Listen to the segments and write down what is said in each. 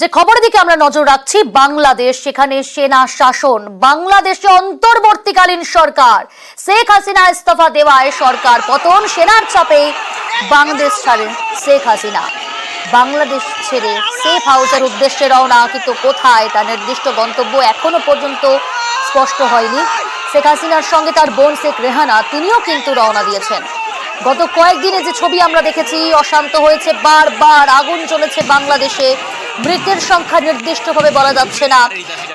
যে খবরের দিকে আমরা নজর রাখছি, বাংলাদেশ, সেখানে সেনা শাসন, বাংলাদেশে অন্তর্বর্তীকালীন সরকার, শেখ হাসিনা ইস্তফা দেওয়ায় সরকার পতন, সেনার চাপে বাংলাদেশ ছাড়েন শেখ হাসিনা। বাংলাদেশ ছেড়ে সেফ হাউসের উদ্দেশ্যে রওনা, কিন্তু কোথায় তার নির্দিষ্ট গন্তব্য এখনো পর্যন্ত স্পষ্ট হয়নি। শেখ হাসিনার সঙ্গে তার বোন শেখ রেহানা, তিনিও কিন্তু রওনা দিয়েছেন। গত কয়েকদিনে যে ছবি আমরা দেখেছি, অশান্ত হয়েছে, বারবার আগুন চলেছে বাংলাদেশে, মৃতের সংখ্যা নির্দিষ্টভাবে বলা যাচ্ছে না।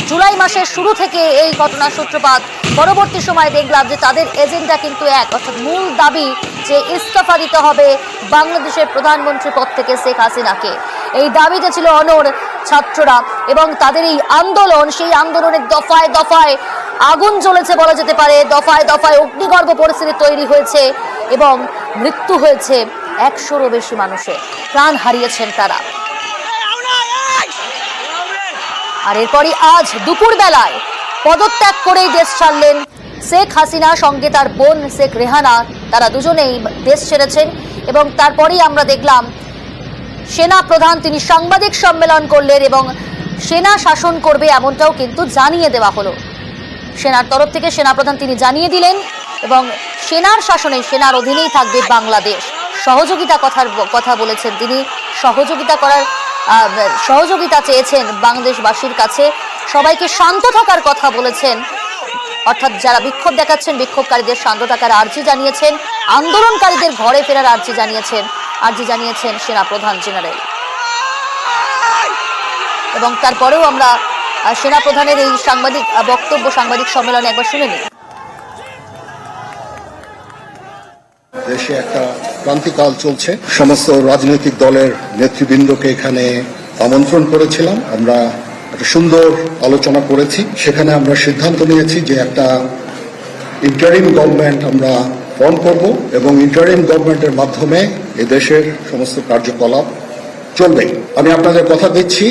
জুলাই মাসের শুরু থেকে এই ঘটনার সূত্রপাত, পরবর্তী সময় দেখলাম যে তাদের এজেন্ডা কিন্তু এক, অর্থাৎ মূল দাবি যে ইস্তফা দিতে হবে বাংলাদেশের প্রধানমন্ত্রী পদ থেকে শেখ হাসিনাকে। এই দাবিতে ছিল অনর ছাত্ররা এবং তাদের এই আন্দোলন, সেই আন্দোলনের দফায় দফায় আগুন জ্বলেছে বলা যেতে পারে, দফায় দফায় অগ্নিগর্ভ পরিস্থিতি তৈরি হয়েছে এবং মৃত্যু হয়েছে 100-রও বেশি মানুষের, প্রাণ হারিয়েছেন তারা। আর এরপরই আজ দুপুর বেলায় পদত্যাগ করেই দেশ ছাড়লেন শেখ হাসিনা, সঙ্গে তার বোন শেখ রেহানা, তারা দুজনেই দেশ ছেড়েছেন। এবং তারপরেই আমরা দেখলাম সেনা প্রধান তিনি সাংবাদিক সম্মেলন করলেন এবং সেনা শাসন করবে এমনটাও কিন্তু জানিয়ে দেওয়া হলো। সেনার তরফ থেকে সেনাপ্রধান তিনি জানিয়ে দিলেন এবং সেনার শাসনে, সেনার অধীনেই থাকবে বাংলাদেশ। সহযোগিতা কথা বলেছেন তিনি, সহযোগিতা চেয়েছেন বাংলাদেশবাসীর কাছে, সবাইকে শান্ত থাকার কথা বলেছেন, অর্থাৎ যারা বিক্ষোভ দেখাচ্ছেন বিক্ষোভকারীদের শান্ত থাকার আর্জি জানিয়েছেন, আন্দোলনকারীদের ঘরে ফেরার আর্জি জানিয়েছেন সেনাপ্রধান জেনারেল। এবং তারপরেও আমরা সেনাপ্রধানের এই সাংবাদিক সম্মেলনে একবার শুনে নিই। দেশে একটা ক্রান্তিকাল চলছে, সমস্ত রাজনৈতিক দলের নেতৃবৃন্দকে এখানে আমন্ত্রণ করেছিলাম, আমরা একটা সুন্দর আলোচনা করেছি। সেখানে আমরা সিদ্ধান্ত নিয়েছি যে একটা ইন্টারিম গভর্নমেন্ট আমরা ফর্ম করব এবং ইন্টারিম গভর্নমেন্টের মাধ্যমে এদেশের সমস্ত কার্যকলাপ চলবে। আমি আপনাদের কথা দিচ্ছি,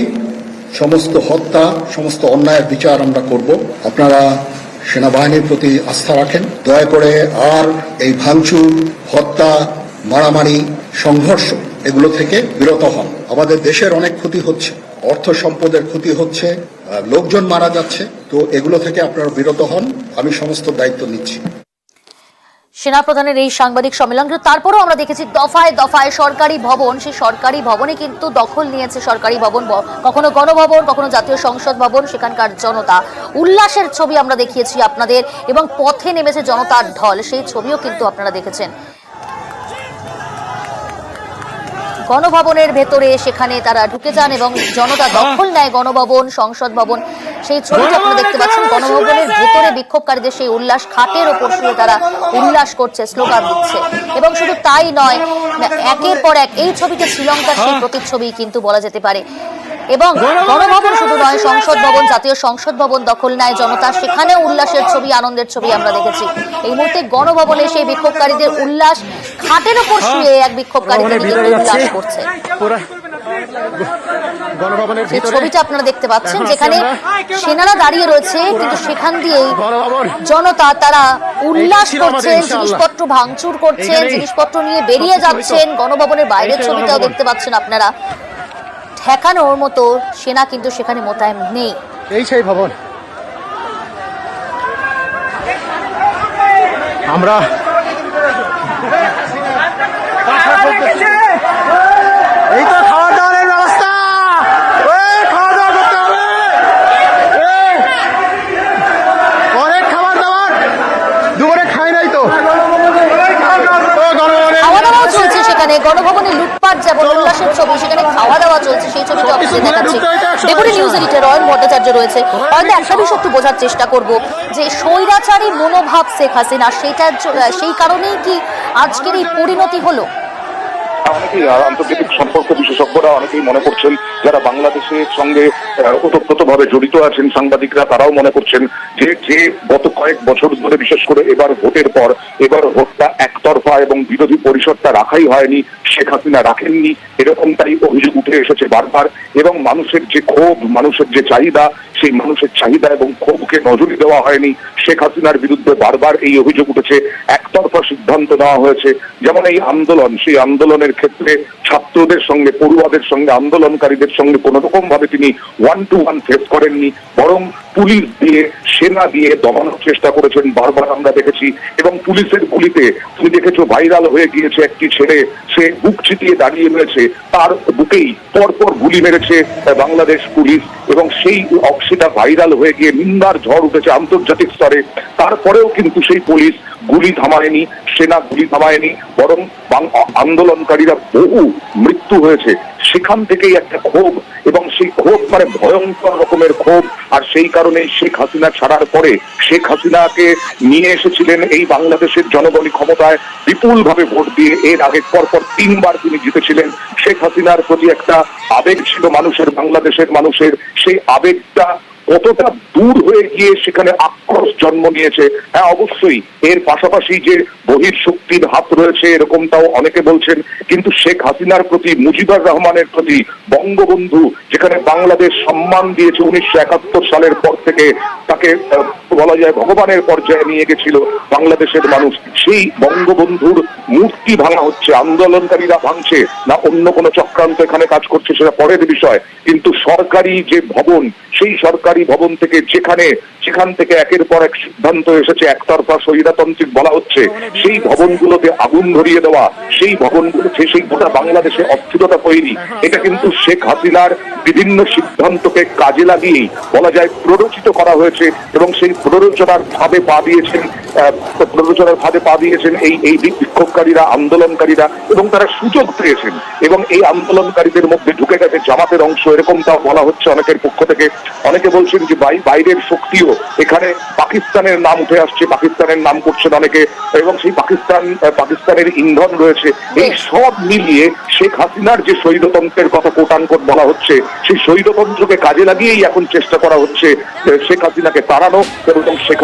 সমস্ত হত্যা, সমস্ত অন্যায়ের বিচার আমরা করব। আপনারা সেনাবাহিনীর প্রতি আস্থা রাখেন, দয়া করে আর এই ভাঙচুর, হত্যা, মারামারি, সংঘর্ষ এগুলো থেকে বিরত হন। আমাদের দেশের অনেক ক্ষতি হচ্ছে, অর্থ সম্পদের ক্ষতি হচ্ছে, লোকজন মারা যাচ্ছে, তো এগুলো থেকে আপনারা বিরত হন। আমি সমস্ত দায়িত্ব নিচ্ছি। সেনাপ্রধানের এই সাংবাদিক সম্মেলন, কিন্তু তারপরেও আমরা দেখেছি দফায় দফায় সরকারি ভবন, সেই সরকারি ভবনে কিন্তু দখল নিয়েছে সরকারি ভবন, কখনো গণভবন, কখনো জাতীয় সংসদ ভবন। সেখানকার জনতা, উল্লাসের ছবি আমরা দেখিয়েছি আপনাদের এবং পথে নেমেছে জনতার ঢল, সেই ছবিও কিন্তু আপনারা দেখেছেন। গণভবনের ভেতরে সেখানে তারা ঢুকে যান এবং জনতা দখল নেয় গণভবন, সংসদ ভবন, সেই ছবিটা আপনারা দেখতে পাচ্ছেন। গণভবনের ভেতরে বিক্ষোভকারীদের সেই উল্লাস, খাটের ওপর শুয়ে তারা উল্লাস করছে, স্লোগান দিচ্ছে। এবং শুধু তাই নয়, একের পর এক এই ছবিটা শ্রীলঙ্কার সেই প্রতিচ্ছবি কিন্তু বলা যেতে পারে। এবং গণভবন শুধু নয়, সংসদ ভবন, জাতীয় সংসদ ভবন দখল নেয় জনতা, সেখানেও উল্লাসের ছবি, আনন্দের ছবি আমরা দেখেছি। এই মুহূর্তে গণভবনে সেই বিক্ষোভকারীদের উল্লাস, খাটের ওপর শুয়ে এক বিক্ষোভকারী উল্লাস করছে। সেই ছবিটা আপনারা দেখতে পাচ্ছেন, যেখানে সেনারা দাঁড়িয়ে রয়েছে, কিন্তু সেখান দিয়েই জনতা তারা উল্লাস করছেন, জিনিসপত্র ভাঙচুর করছেন, জিনিসপত্র নিয়ে বেরিয়ে যাচ্ছেন। গণভবনের বাইরের ছবিটাও দেখতে পাচ্ছেন আপনারা। ঠেকানোর মতো সেনা কিন্তু সেখানে মোতায়েন নেই। এই সেই ভবন, আমরা এই তো খাওয়া দাওয়ার ব্যবস্থা, খাওয়া দাওয়া করতে হবে, অনেক খাবার দাবার, দুপুরে খাই নাই তো, খাওয়া দাওয়া চলছে সেখানে। গণভবনে লুটপাট যেমন, উল্লাসের ছবি, সেখানে খাওয়া দাওয়া চলছে, সেই ছবিটা আপনাদের দেখাচ্ছি। Deputy news editor Ayan Bhattacharya রয়েছে। হয়তো একটা বিষয় একটু বোঝার চেষ্টা করব, যে স্বৈরাচারী মনোভাব শেখ হাসিনা, সেই কারণেই কি আজকের এই পরিণতি হলো? অনেকেই আন্তর্জাতিক সম্পর্ক বিশেষজ্ঞরা অনেকেই মনে করছেন, যারা বাংলাদেশের সঙ্গে ওতপ্রোতভাবে জড়িত আছেন, সাংবাদিকরা, তারাও মনে করছেন যে গত কয়েক বছর ধরে, বিশেষ করে এবার ভোটের পর, এবার ভোটটা একতরফা এবং বিরোধী পরিষদটা রাখাই হয়নি, শেখ হাসিনা রাখেননি, এরকমটাই অভিযোগ উঠে এসেছে বারবার। এবং মানুষের যে ক্ষোভ, মানুষের যে চাহিদা, সেই মানুষের চাহিদা এবং ক্ষোভকে নজরে দেওয়া হয়নি। শেখ হাসিনার বিরুদ্ধে বারবার এই অভিযোগ উঠেছে, একতরফা সিদ্ধান্ত নেওয়া হয়েছে। যেমন এই আন্দোলন, সেই আন্দোলনের ক্ষেত্রে ছাত্রদের সঙ্গে, পড়ুয়াদের সঙ্গে, আন্দোলনকারীদের সঙ্গে কোনো রকম ভাবে তিনি 1-to-1 ফেস করেননি, বরং পুলিশ দিয়ে, সেনা দিয়ে দমানোর চেষ্টা করেছেন, বারবার আমরা দেখেছি। এবং পুলিশের গুলিতে তুমি দেখেছো ভাইরাল হয়ে গিয়েছে একটি ছেলে, সে বুক চিতিয়ে দাঁড়িয়ে রয়েছে, তার বুকেই পরপর গুলি মেরেছে বাংলাদেশ পুলিশ, এবং সেটা ভাইরাল হয়ে গিয়ে নিন্দার ঝড় উঠেছে আন্তর্জাতিক স্তরে। তারপরেও কিন্তু সেই পুলিশ গুলি থামায়নি, সেনা গুলি থামায়নি, বরং আন্দোলনকারীরা বহু মৃত্যু হয়েছে। সেখান থেকেই একটা ক্ষোভ, এবং সেই ক্ষোভ মানে ভয়ঙ্কর রকমের ক্ষোভ। আর সেই কারণে শেখ হাসিনা ছাড়ার পরে শেখ হাসিনাকে নিয়ে এসেছিলেন এই বাংলাদেশের জনগণই ক্ষমতায় বিপুল ভাবে ভোট দিয়ে। এর আগে পরপর 3 বার তিনি জিতেছিলেন। শেখ হাসিনার প্রতি একটা আবেগ ছিল মানুষের, বাংলাদেশের মানুষের। সেই আবেগটা কতটা দূর হয়ে গিয়ে সেখানে আক্রোশ জন্ম নিয়েছে। হ্যাঁ, অবশ্যই এর পাশাপাশি যে বহিঃশক্তির হাত রয়েছে এরকমটাও অনেকে বলছেন, কিন্তু শেখ হাসিনার প্রতি, মুজিবুর রহমানের প্রতি, বঙ্গবন্ধু যেখানে বাংলাদেশ সম্মান দিয়েছে 1971 সালের পর থেকে, তাকে বলা যায় ভগবানের পর্যায়ে নিয়ে গেছিল বাংলাদেশের মানুষ, সেই বঙ্গবন্ধুর মূর্তি ভাঙা হচ্ছে। আন্দোলনকারীরা ভাঙছে না অন্য কোনো চক্রান্ত এখানে কাজ করছে সেটা পরের বিষয়, কিন্তু সরকারি যে ভবন, সেই সরকারি ভবন থেকে সেখান থেকে একের পর এক সিদ্ধান্ত এসেছে, একতরফা স্বৈরতান্ত্রিক বলা হচ্ছে, সেই ভবনগুলোতে আগুন ধরিয়ে দেওয়া, সেই ভবনগুলোতে সেই গোটা বাংলাদেশে অস্থিরতা তৈরি। এটা কিন্তু শেখ হাসিনার বিভিন্ন সিদ্ধান্তকে কাজে লাগিয়েই বলা যায় প্ররোচিত করা হয়েছে, এবং সেই প্ররোচনার ফাঁদে পা দিয়েছেন এই বিক্ষোভকারীরা, আন্দোলনকারীরা, এবং তারা সুযোগ পেয়েছেন, এবং এই আন্দোলনকারীদের মধ্যে ঢুকে গেছে জামাতের অংশ, এরকমটাও বলা হচ্ছে অনেকের পক্ষ থেকে। অনেকে বলছেন যে বাইরের শক্তিও এখানে, পাকিস্তানের নাম উঠে আসছে, পাকিস্তানের নাম করছেন অনেকে, এবং সেই পাকিস্তানের ইন্ধন রয়েছে। এই সব মিলিয়ে শেখ হাসিনার যে স্বৈরতন্ত্রের কথা কোটানকোট বলা হচ্ছে, সেই স্বৈরতন্ত্রকে কাজে লাগিয়েই এখন চেষ্টা করা হচ্ছে শেখ হাসিনাকে তাড়ানো, এবং শেখ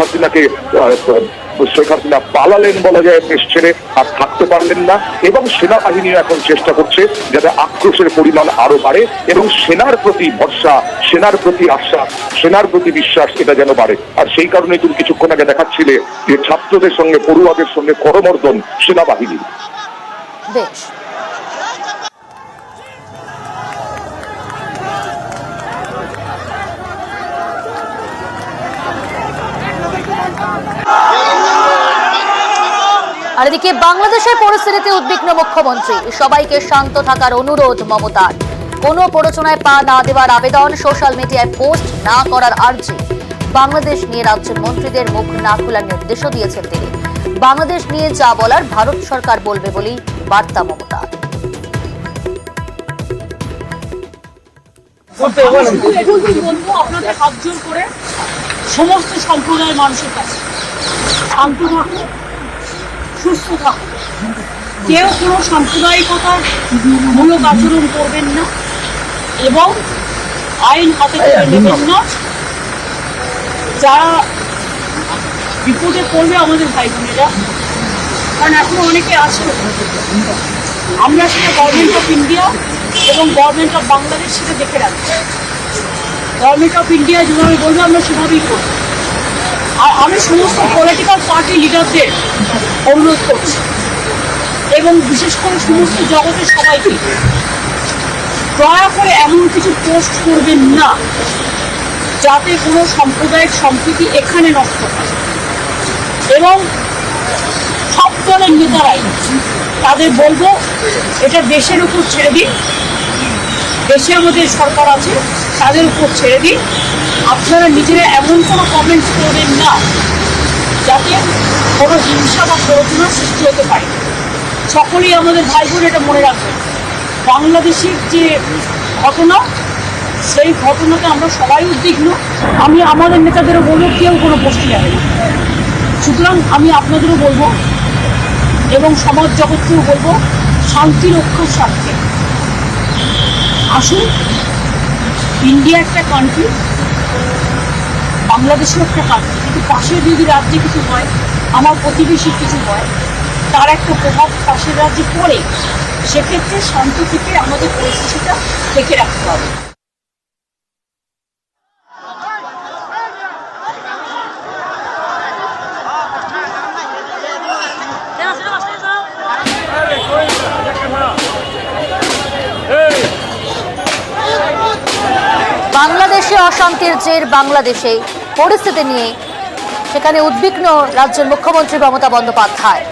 হাসিনা পালালেন বলা যায় দেশ ছেড়ে, আর থাকতে পারলেন না। এবং সেনাবাহিনীও এখন চেষ্টা করছে যাতে আক্রোশের পরিমাণ আরো বাড়ে, এবং সেনার প্রতি ভরসা, সেনার প্রতি আশ্বাস, সেনার প্রতি বিশ্বাস এটা যেন বাড়ে। আর সেই কারণে তুমি কিছুক্ষণ আগে দেখাচ্ছিলে যে ছাত্রদের সঙ্গে, পড়ুয়াদের সঙ্গে করমর্দন সেনাবাহিনীর। বেশ, আর এদিকে বাংলাদেশের পরিস্থিতিতে উদ্বিগ্ন মুখ্যমন্ত্রী, সবাইকে শান্ত থাকার অনুরোধ মমতার। কোনো প্ররোচনায় পা না দেওয়ার আবেদন, সোশ্যাল মিডিয়ায় পোস্ট না করার আর্জি। বাংলাদেশ নিয়ে রাজ্যের মন্ত্রীদের মুখ না খোলার নির্দেশও দিয়েছেন তিনি। বাংলাদেশ নিয়ে যা বলার ভারত সরকার বলবে বলেই বার্তা মমতার। আপনাদের হাত জোর করে সমস্ত সম্প্রদায়ের মানুষের কাছে শান্ত থাকুন, সুস্থ থাকুন, কেউ কোনো সাম্প্রদায়িকতার মূলক আচরণ করবেন না, এবং আইন হাতে করে নেবেন না। যারা বিপদে পড়বে আমাদের ভাই বোনেরা, কারণ এখনো অনেকে আছে, আমরা সেটা গভর্নমেন্ট অফ ইন্ডিয়া এবং গভর্নমেন্ট অফ বাংলাদেশ সেটা দেখে রাখছি। গভর্নমেন্ট অফ ইন্ডিয়া যেভাবে বলবে আমরা সেভাবেই করব। আর আমি সমস্ত পলিটিক্যাল পার্টি লিডারদের অনুরোধ করছি, এবং বিশেষ করে সমস্ত জগতের সবাইকে, দয়া করে এমন কিছু পোস্ট করবেন না যাতে কোনো সাম্প্রদায়িক সম্প্রীতি এখানে নষ্ট হয়। এবং সব দলের নেতারাই তাদের বলবো, এটা দেশের উপর ছেড়ে দিন, দেশে আমাদের সরকার আছে, তাদের উপর ছেড়ে দিন। আপনারা নিজেরা এমন কোনো কমেন্টস করবেন না যাতে কোনো হিংসা বা প্ররোচনার সৃষ্টি হতে পারে। সকলেই আমাদের ভাই বোন এটা মনে রাখবেন, বাংলাদেশের যে ঘটনা, সেই ঘটনাতে আমরা সবাই উদ্বিগ্ন। আমি আমাদের নেতাদেরও বলবো কেউ কোনো পোস্ট যাবে না। সুতরাং আমি আপনাদেরও বলবো এবং সমাজ জগৎকেও বলবো, শান্তি রক্ষার স্বার্থে আসুন। ইন্ডিয়া একটা কান্ট্রি, বাংলাদেশও একটা কান্ট্রি, কিন্তু পাশের যদি রাজ্যে কিছু হয়, আমার প্রতিবেশীর কিছু হয়, তার একটা প্রভাব পাশের রাজ্যে পড়ে, সেক্ষেত্রে শান্ত থেকে আমাদের পরিস্থিতিটা দেখে রাখতে হবে। অশান্তির জের বাংলাদেশে পরিস্থিতি নিয়ে সেখানে উদ্বিগ্ন রাজ্যের মুখ্যমন্ত্রী মমতা বন্দ্যোপাধ্যায়।